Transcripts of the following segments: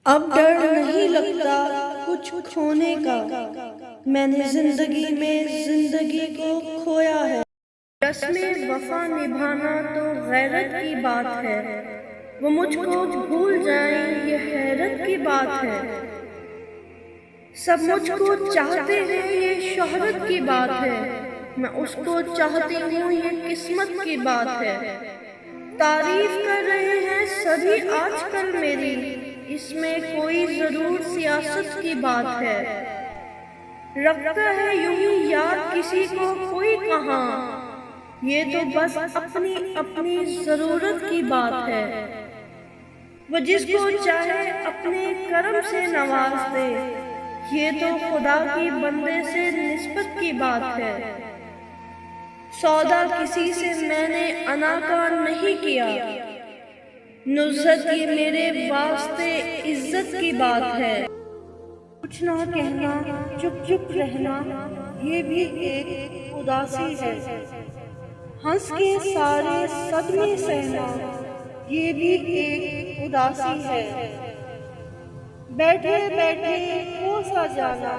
अब डर नहीं लगता कुछ खोने का। मैंने जिंदगी में जिंदगी को खोया है। रस्मे वफा निभाना तो गैरत की बात है। वो मुझको भूल जाएं ये हैरत की बात है। सब मुझको चाहते हैं ये शोहरत की बात है। मैं उसको चाहती हूँ ये किस्मत की बात है। तारीफ कर रहे हैं सभी आजकल मेरी, इसमें कोई जरूर सियासत की बात है। रखता है यूं ही याद किसी को कोई कहाँ, ये तो बस अपनी अपनी जरूरत की बात है। वो जिसको चाहे अपने करम से नवाज दे, ये तो खुदा की बंदे से निस्बत की बात है। सौदा किसी से मैंने अना का नहीं किया, नुज़्रत ये मेरे वास्ते इज्जत की बात है। कुछ ना कहना चुप चुप रहना, ये भी एक उदासी है। हंस के सारे सदमे सहना, ये भी एक उदासी है। बैठे बैठे हो सा जाना,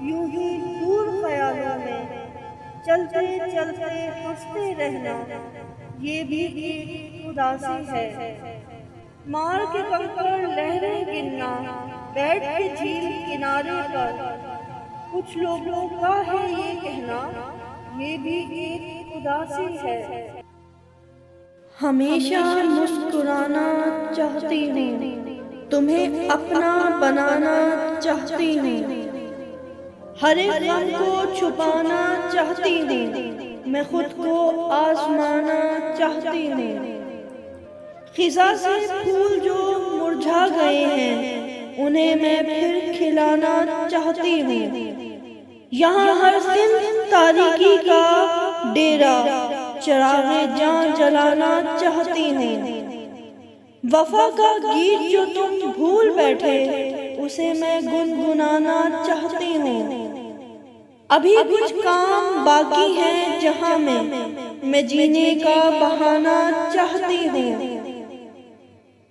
यूं ही दूर ख्यालों में, चलते चलते हंसते रहना, ये भी एक उदासी है। मार के कंकड़ लहरें गिनना, बैठ के झील किनारे पर, कुछ लोगों का है ये कहना, ये भी एक उदासी है। हमेशा मुस्कुराना चाहती हूँ, तुम्हें अपना बनाना चाहती हूँ। हर एक गम को छुपाना चाहती हूँ, मैं खुद को आजमाना चाहती हूँ। खिजा से फूल जो मुरझा गए हैं, उन्हें मैं फिर खिलाना चाहती हूँ। यहाँ हर दिन तारीकी का डेरा, चिरागे जान जलाना चाहती हूँ। वफा का गीत जो तुम भूल बैठे, उसे मैं गुनगुनाना चाहती हूँ। अभी कुछ काम बाकी है जहाँ मैं जीने का बहाना चाहती हूँ।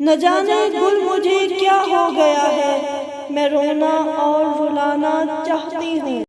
न जाने गुल मुझे क्या हो गया है, मैं रोना और रुलाना चाहती हूँ।